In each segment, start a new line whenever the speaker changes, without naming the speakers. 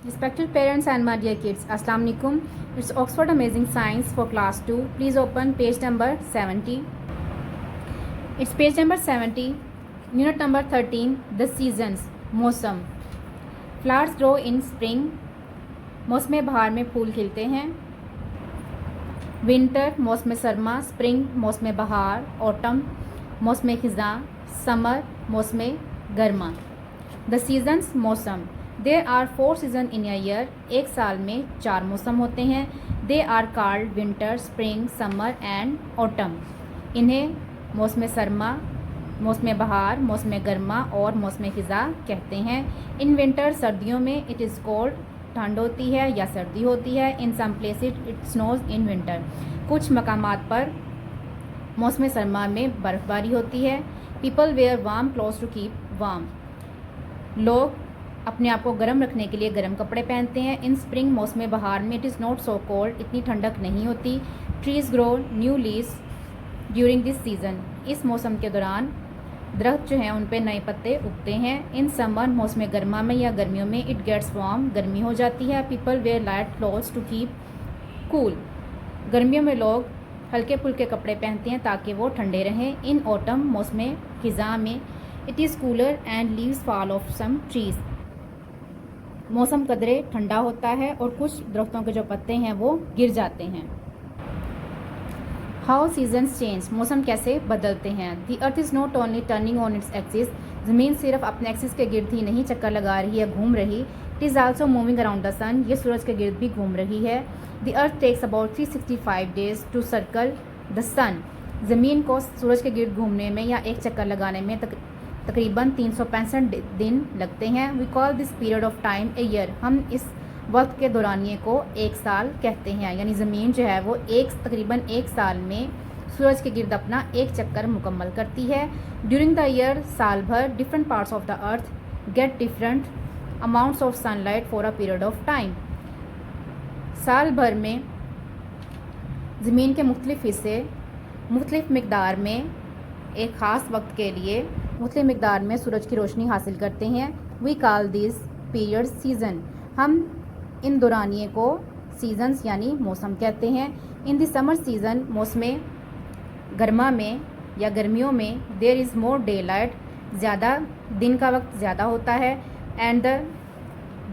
Respected parents and my dear kids, Assalamu alaikum. It's Oxford Amazing Science for class 2. Please open page number 70. It's page number 70, unit number 13, the seasons, मौसम. Flowers grow in spring. मौसम बहार में फूल खिलते हैं. Winter मौसम Sarma, spring मौसम बहार, autumn मौसम खिज़ां, समर मौसम गर्मा. द सीजन्स मौसम. There are 4 season in a year. एक साल में 4 मौसम होते हैं. They are called winter, spring, summer and autumn. इन्हें मौसम सरमा, मौसम बहार, मौसम गर्मा और मौसम खिज़ां कहते हैं. इन विंटर सर्दियों में इट इज़ कोल्ड, ठंड होती है या सर्दी होती है. In some places it snows in winter. कुछ मकामात पर मौसम सरमा में बर्फ़बारी होती है. People wear warm clothes to keep warm. लोग अपने आप को गर्म रखने के लिए गर्म कपड़े पहनते हैं. इन स्प्रिंग मौसम बहार में it is not so cold, इतनी ठंडक नहीं होती. Trees grow new leaves during this season. इस मौसम के दौरान दरख्त जो हैं उन पे नए पत्ते उगते हैं. इन समर मौसम गर्मा में या गर्मियों में इट गेट्स वार्म, गर्मी हो जाती है. People wear light clothes to keep cool. गर्मियों में लोग हल्के फुल्के कपड़े पहनते हैं ताकि वो ठंडे रहें. इन ऑटम मौसम खिज़ां में it is cooler and leaves fall off some trees. मौसम कदरे ठंडा होता है और कुछ दरख्तों के जो पत्ते हैं वो गिर जाते हैं. How seasons change. मौसम कैसे बदलते हैं. The earth is not only turning on its axis. ज़मीन सिर्फ अपने एक्सिस के गिर्द ही नहीं चक्कर लगा रही है, घूम रही. It is also moving around the sun. ये सूरज के गिर्द भी घूम रही है. The earth takes about 365 days to circle the sun. ज़मीन को सूरज के गिर्द घूमने में या एक चक्कर लगाने में तकरीबन 365 दिन लगते हैं. We call this period of time a year. हम इस वक्त के दौरानिए को एक साल कहते हैं. यानी ज़मीन जो है वो तकरीबन एक साल में सूरज के गिर्द अपना एक चक्कर मुकम्मल करती है. ड्यूरिंग द ईयर साल भर different parts of the earth get different amounts of sunlight for a period of time. साल भर में ज़मीन के मुख्तलिफ हिस्से मुख्तलिफ मकदार में एक ख़ास वक्त के लिए मुख्तलिफ मकदार में सूरज की रोशनी हासिल करते हैं. We call this period season. हम इन दौरानिए को सीजन्स यानी मौसम कहते हैं. इन द समर सीज़न मौसम गर्मा में या गर्मियों में there is more daylight. ज़्यादा दिन का वक्त ज़्यादा होता है. And the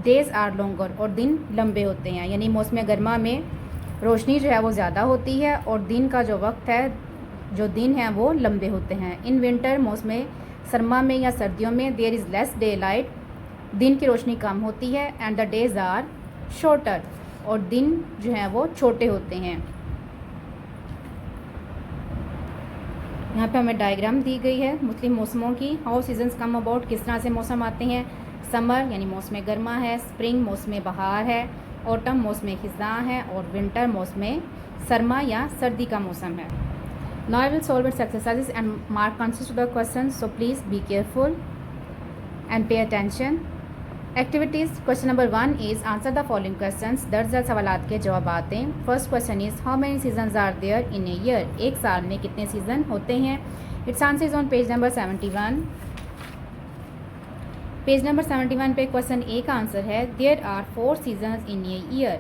days are longer और दिन लंबे होते हैं. यानी मौसम गर्मा में रोशनी जो है वो ज़्यादा होती है और दिन का जो वक्त है जो दिन हैं वो लंबे होते हैं. इन विंटर मौसम सरमा में या सर्दियों में there is less daylight. दिन की रोशनी कम होती है. And the days are shorter और दिन जो हैं वो छोटे होते हैं. यहाँ पे हमें डायग्राम दी गई है मुख्तलिफ मौसमों की. How seasons come about. किस तरह से मौसम आते हैं. समर यानी मौसम गर्मा है. स्प्रिंग मौसम बहार है. ऑटम मौसम खिज़ां है. और विंटर मौसम सरमा या सर्दी का मौसम है. Now I will solve its exercises and mark answers to the questions. So please be careful and pay attention. Activities. Question number 1 is answer the following questions. दर्ज सवालात के जवाब दें. First question is how many seasons are there in a year. एक साल में कितने season होते हैं. Its answer is on page number 71. Page number 71 पे क्वेश्चन ए का आंसर है there are 4 seasons in a year.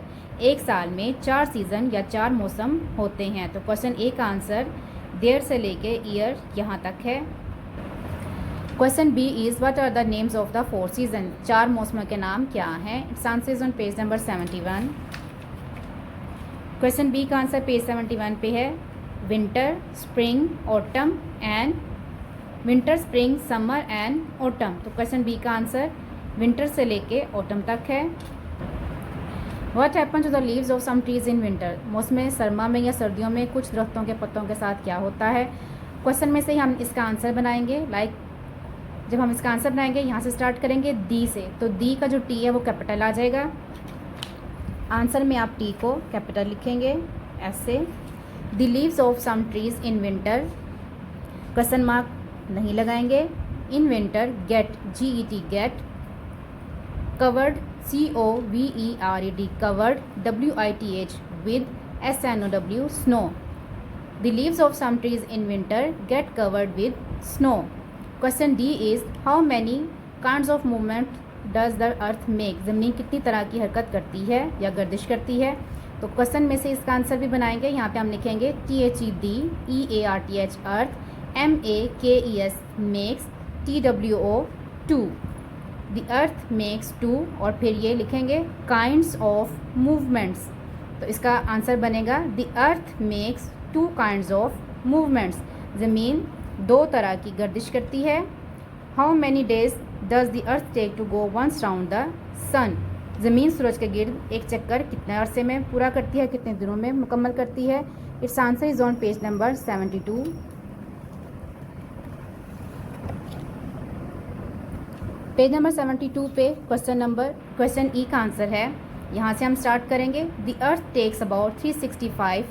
एक साल में 4 सीज़न या 4 मौसम होते हैं. तो क्वेश्चन ए का आंसर देयर से लेके ईयर यहाँ तक है. Question B is what are the names of the 4 season. 4 मौसमों के नाम क्या हैं. It's answer is on page number 71. Question B का आंसर पेज 71 पे है. Winter, spring, autumn and winter, spring, summer and autumn. तो क्वेश्चन बी का आंसर विंटर से लेके ऑटम तक है. What happen to the leaves of some trees in winter. मौसम सरमा में या सर्दियों में कुछ दरख्तों के पत्तों के साथ क्या होता है. क्वेश्चन में से ही हम इसका आंसर बनाएंगे. जब हम इसका आंसर बनाएंगे यहाँ से स्टार्ट करेंगे दी से. तो दी का जो टी है वो कैपिटल आ जाएगा. आंसर में आप टी को कैपिटल लिखेंगे ऐसे. The leaves of some trees in winter question mark नहीं लगाएंगे. In winter get GET get. Covered COVERED covered WITH with SNOW snow. The leaves of some trees in winter get covered with snow. Question D is how many kinds of movement does the earth make, ज़मीन कितनी तरह की हरकत करती है या गर्दिश करती है। तो क्वेश्चन में से इसका आंसर भी बनाएंगे। यहाँ पे हम लिखेंगे THEDEARTH earth, MAKES makes, TWO two, the earth makes two, और फिर ये लिखेंगे काइंड्स ऑफ मूवमेंट्स। तो इसका आंसर बनेगा the earth makes two kinds of movements, ज़मीन दो तरह की गर्दिश करती है। How many days does the earth take to go once round the sun, ज़मीन सूरज के गिर्द एक चक्कर कितने अरसे में पूरा करती है, कितने दिनों में मुकम्मल करती है। It's answer is on page number 72। Page number 72 पे क्वेश्चन ई का आंसर है। यहाँ से हम स्टार्ट करेंगे। The earth takes about 365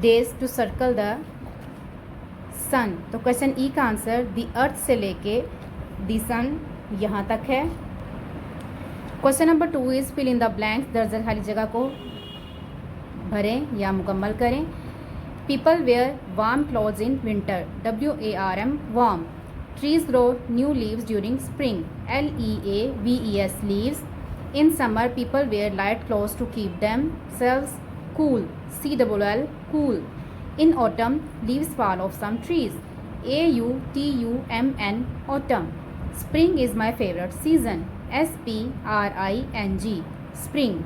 days to circle the sun. तो क्वेश्चन ई का आंसर द अर्थ से लेके द सन यहाँ तक है। Question number 2 is fill in the blanks, दर्जन खाली जगह को भरें या मुकम्मल करें। People wear warm clothes in winter, WARM warm. Trees grow new leaves during spring, LEAVES leaves. In summer, people wear light clothes to keep themselves cool, COOL cool. In autumn, leaves fall off some trees, AUTUMN autumn. Spring is my favorite season, SPRING spring.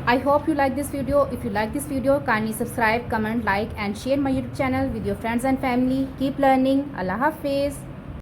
I hope you like this video. If you like this video, kindly subscribe, comment, like and share my YouTube channel with your friends and family. Keep learning. Allah Hafiz.